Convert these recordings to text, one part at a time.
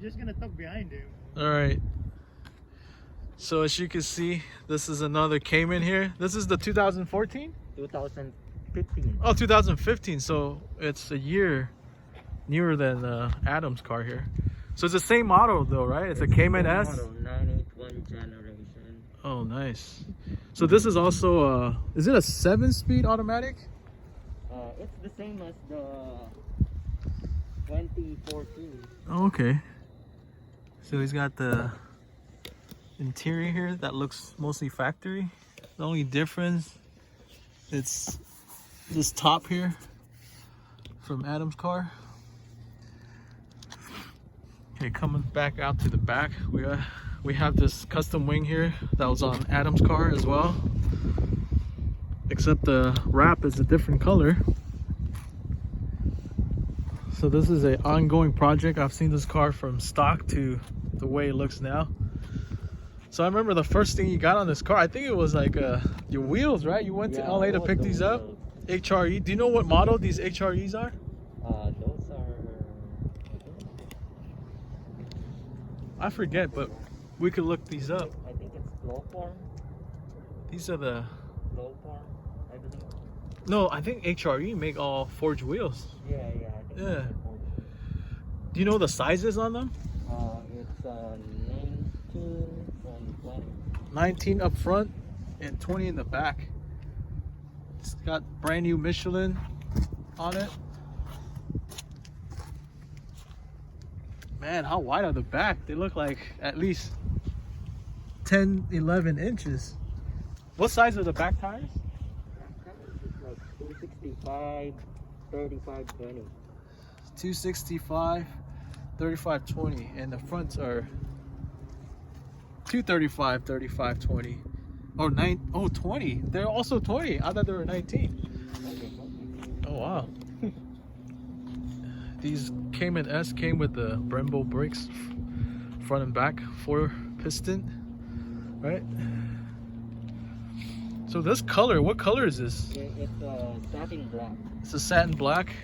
just gonna talk behind him. All right. So as you can see, this is another Cayman here. This is the 2014? 2015. Oh, 2015. So it's a year newer than Adam's car here. So it's the same model though, right? It's a Cayman S. Model 981 generation. Oh, nice. So this is also is it a 7-speed automatic? It's the same as the 2014. Oh, okay. So he's got the interior here that looks mostly factory. The only difference, it's this top here from Adam's car. Okay, coming back out to the back, we have this custom wing here that was on Adam's car as well, except the wrap is a different color. So this is an ongoing project. I've seen this car from stock to the way it looks now. So I remember the first thing you got on this car, I think it was like your wheels, right? You went to LA to pick these up. HRE. Do you know what model these HREs are? Those are... I forget, but we could look these up. I think it's low form. These are the... Low form, I believe. No, I think HRE make all forged wheels. Yeah, I think Yeah. Do you know the sizes on them? It's 19 and 20. 19 up front and 20 in the back. It's got brand new Michelin on it. Man, how wide are the back? They look like at least 10, 11 inches. What size are the back tires? It's like 265, 35, 20. 265, 35, 20, and the fronts are 235, 35, 20. Oh, 20. They're also 20. I thought they were 19. Oh, wow. These Cayman S came with the Brembo brakes, front and back, 4-piston, right? So this color, what color is this? It's satin black. It's a satin black.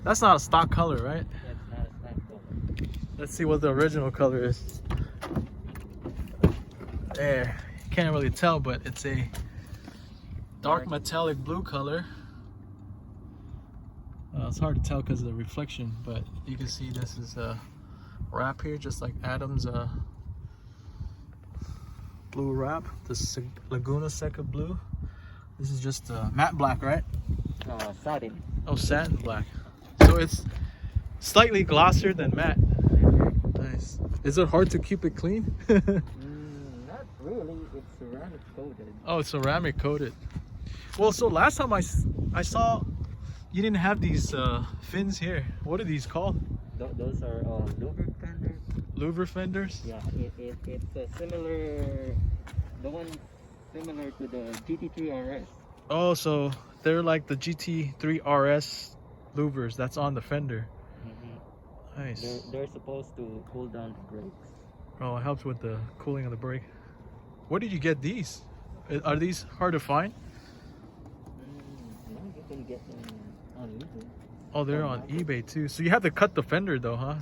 That's not a stock color, right? That's not a stock color. Let's see what the original color is. There, you can't really tell, but it's a dark metallic blue color. It's hard to tell because of the reflection, but you can see this is a wrap here, just like Adam's blue wrap. This is Laguna Seca blue. This is just matte black, right? Satin. Oh, satin black. So it's slightly glossier than matte. Nice. Is it hard to keep it clean? Not really. It's ceramic coated. Oh, it's ceramic coated. Well, so last time I saw you didn't have these fins here. What are these called? Those are louver fenders. Louver fenders? Yeah, it's similar. The one similar to the GT4 RS. Oh, so they're like the GT3 RS louvers that's on the fender. Nice. They're supposed to cool down the brakes. Oh, it helps with the cooling of the brake. Where did you get these? Are these hard to find? No, you can get them on eBay. Oh, they're on eBay too. So you have to cut the fender though, huh?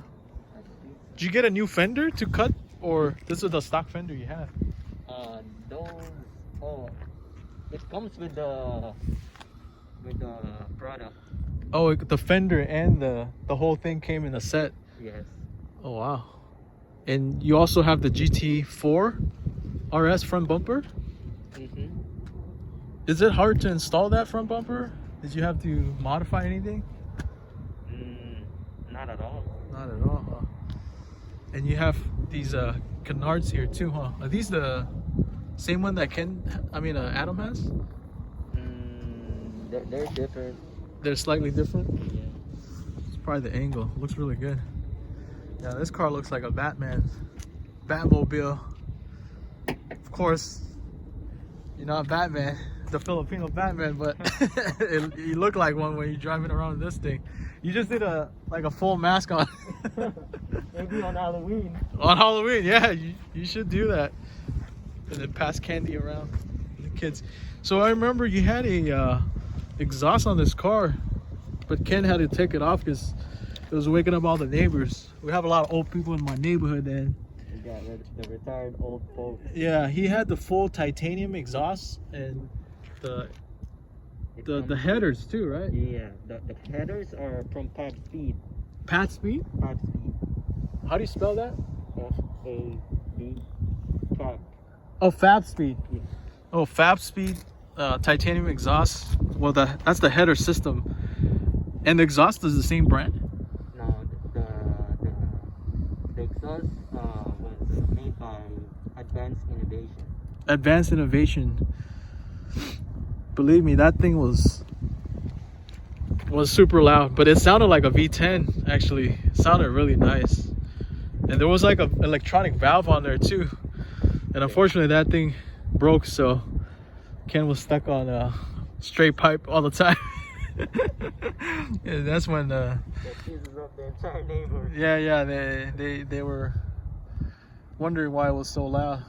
Did you get a new fender to cut, or this is the stock fender you have? Those. Oh, it comes with the product. Oh, the fender and the whole thing came in a set. Yes. Oh wow. And you also have the GT4 RS front bumper? Is it hard to install that front bumper? Did you have to modify anything? Not at all. Not at all, huh? And you have these canards here too, huh? Are these the same one that Adam has? They're different. They're slightly different? Yeah. It's probably the angle. It looks really good. Yeah, this car looks like a Batmobile. Of course, you're not Batman, the Filipino Batman, but you look like one when you're driving around this thing. You just did a full mask on. Maybe on Halloween. On Halloween, yeah, you should do that. And then pass candy around the kids. So I remember you had a exhaust on this car, but Ken had to take it off because It was waking up all the neighbors. We have a lot of old people in my neighborhood, and Yeah, the retired old folks. yeah, he had the full titanium exhaust and the headers too, right? Yeah, the headers are from Pad Speed. Pat Speed? Pad Speed. How do you spell that? FAB. Fab. Oh, Fab Speed. Yeah. Oh, Fab Speed, titanium exhaust. Well, that's the header system, and the exhaust is the same brand. No, the exhaust was made by Advanced Innovation. Advanced Innovation. Believe me, that thing was super loud, but it sounded like a V10. Actually, it sounded really nice, and there was like a electronic valve on there too. And unfortunately, that thing broke, so Ken was stuck on a straight pipe all the time. And that's when That pisses off the entire neighborhood. yeah, they were wondering why it was so loud.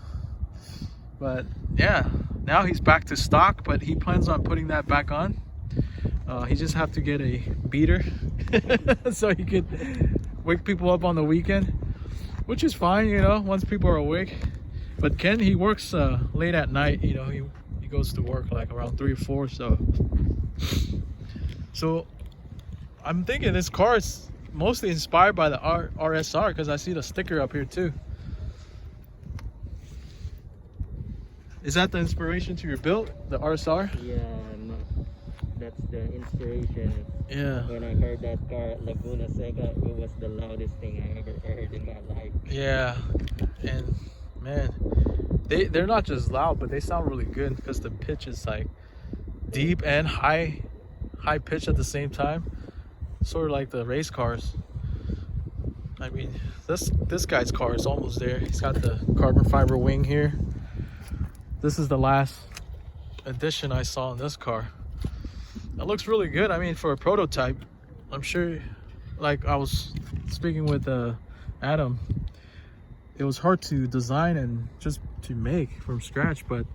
But yeah, now he's back to stock, but he plans on putting that back on. He just have to get a beater so he could wake people up on the weekend, which is fine, you know, once people are awake. But Ken, he works late at night, you know, he goes to work like around 3 or 4, so I'm thinking this car is mostly inspired by the RSR, because I see the sticker up here too. Is that the inspiration to your build, the RSR? Yeah, no, that's the inspiration. Yeah. When I heard that car at Laguna Seca, it was the loudest thing I ever heard in my life. Yeah, and man, they're not just loud, but they sound really good because the pitch is like deep and high pitch at the same time, sort of like the race cars. I mean, this guy's car is almost there. He's got the carbon fiber wing here. This is the last addition I saw in this car. It looks really good. I mean, for a prototype, I'm sure, like I was speaking with Adam, it was hard to design and just to make from scratch, but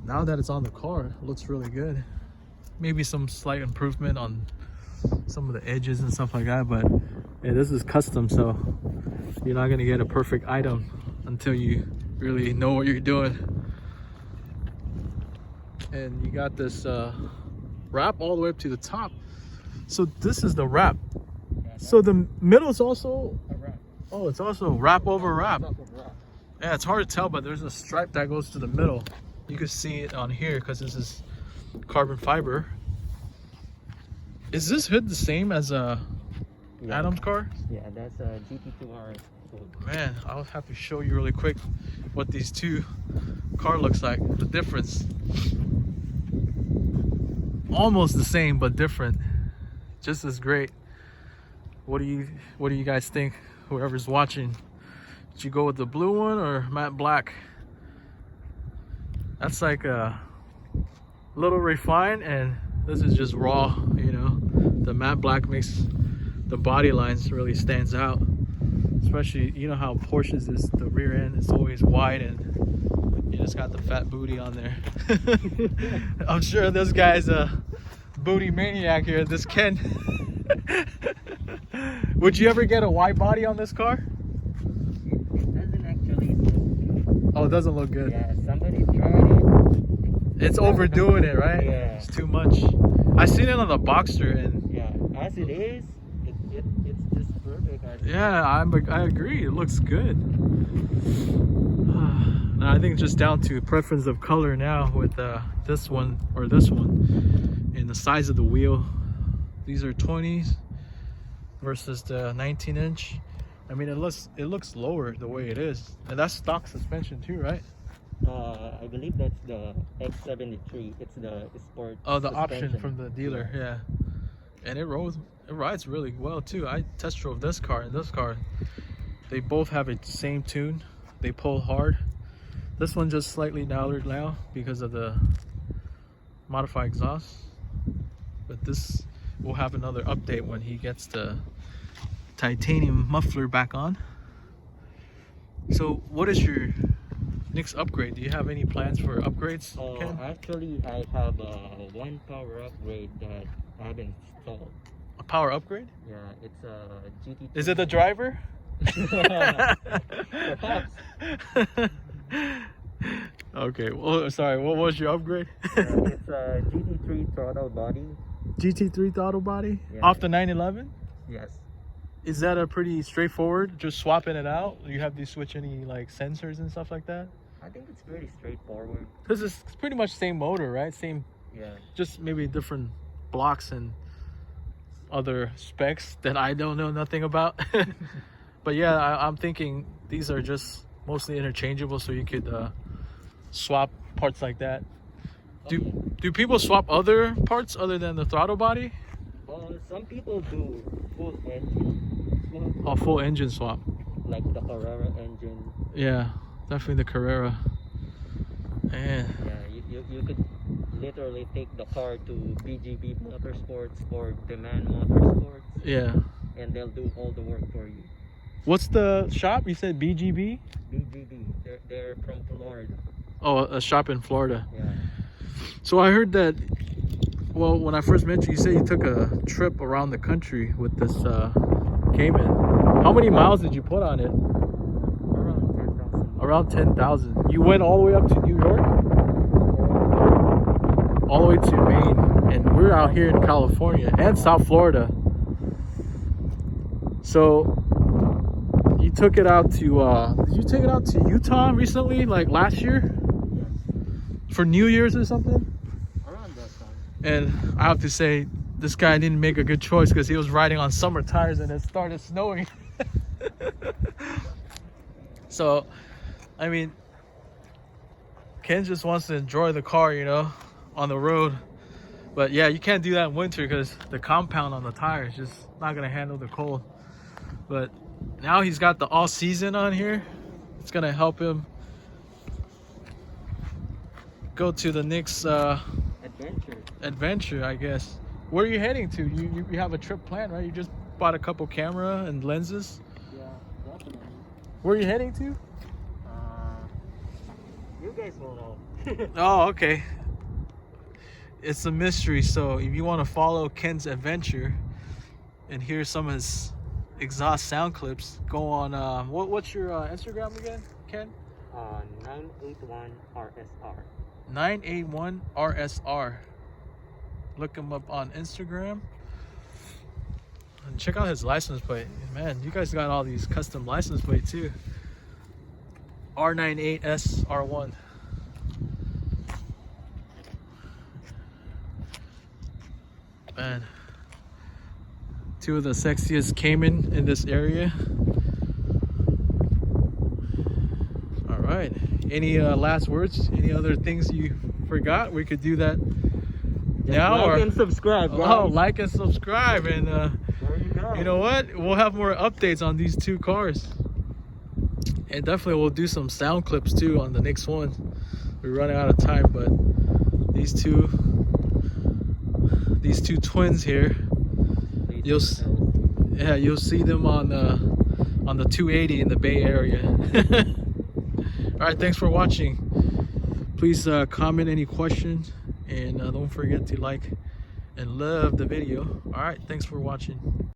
now that it's on the car, it looks really good. Maybe some slight improvement on some of the edges and stuff like that, but yeah, this is custom, so you're not gonna get a perfect item until you really know what you're doing. And you got this wrap all the way up to the top. So this is the wrap. So the middle is also A wrap. Oh, it's also wrap over wrap. Top of wrap. Yeah, it's hard to tell, but there's a stripe that goes to the middle. You can see it on here because this is carbon fiber. Is this hood the same as Adam's car? Yeah, that's a GT4 RSR. Man, I'll have to show you really quick what these two car looks like. The difference. Almost the same, but different. Just as great. What do you guys think? Whoever's watching, did you go with the blue one or matte black? That's like a little refined, and this is just raw, you know. The matte black makes the body lines really stands out, especially, you know how Porsche's is, the rear end is always wide and you just got the fat booty on there. I'm sure this guy's a booty maniac here, this Ken. Would you ever get a wide body on this car? It doesn't actually look good. Oh, it doesn't look good. Yeah, somebody tried it. It's overdoing it, right? Yeah. It's too much. I seen it on the Boxster, and Yeah, as it is, it's just perfect. yeah, I agree. It looks good. Now, I think it's just down to preference of color now with this one or this one, and the size of the wheel. These are 20s versus the 19-inch. I mean, it looks lower the way it is, and that's stock suspension too, right? I believe that's the X73. It's the sport. Oh, the suspension. option from the dealer, yeah. And it rides really well too. I test drove this car and this car. They both have a same tune. They pull hard. This one just slightly louder now because of the modified exhaust. But this will have another update when he gets the titanium muffler back on. So what is your next upgrade? Do you have any plans for upgrades, Ken? Actually, I have one power upgrade that I haven't installed. A power upgrade? Yeah, it's a GT3. Is it the driver? Perhaps. Okay, well, sorry, what was your upgrade? It's a GT3 throttle body. GT3 throttle body? Yeah. Off the 911? Yes. Is that a pretty straightforward, just swapping it out? You have to switch any like sensors and stuff like that? I think it's pretty straightforward. Because it's pretty much same motor, right? Same, Yeah. just maybe different blocks and other specs that I don't know nothing about. But yeah, I'm thinking these are just mostly interchangeable, so you could swap parts like that. Do people swap other parts other than the throttle body? Well, some people do full engine swap, Oh, full engine swap. like the Carrera engine. Yeah, definitely the Carrera. Man. Yeah, you could literally take the car to BGB Motorsports or Demand Motorsports, Yeah. and they'll do all the work for you. What's the shop? You said BGB? BGB, they're from Florida. Oh, a shop in Florida. Yeah. So I heard that, well, when I first met you, you said you took a trip around the country with this Cayman. How many miles did you put on it? Around 10,000. Around 10,000. You went all the way up to New York? All the way to Maine. And we're out here in California and South Florida. So you took it out to, did you take it out to Utah recently, like last year? Yes. For New Year's or something? Around that time. And I have to say, this guy didn't make a good choice because he was riding on summer tires and it started snowing. So, I mean, Ken just wants to enjoy the car, you know, on the road. But yeah, you can't do that in winter because the compound on the tire is just not going to handle the cold. But now he's got the all season on here. It's going to help him go to the next adventure, I guess. Where are you heading to? You have a trip planned, right? You just bought a couple camera and lenses. Yeah, definitely. Where are you heading to? You guys will know. Oh, okay. It's a mystery, so if you want to follow Ken's adventure and hear some of his exhaust sound clips, go on, what's your Instagram again, Ken? 981 RSR. 981 RSR. Look him up on Instagram. And check out his license plate. Man, you guys got all these custom license plates too. R98S R1. Man, two of the sexiest Cayman in this area. All right. Any last words? Any other things you forgot? We could do that now. Like or and subscribe, guys. Oh, like and subscribe, and There you go. you know what? We'll have more updates on these two cars, and definitely we'll do some sound clips too on the next one. We're running out of time, but these two twins here, you'll see them on the 280 in the Bay Area. All right, thanks for watching. Please comment any questions, and don't forget to like and love the video. All right, thanks for watching.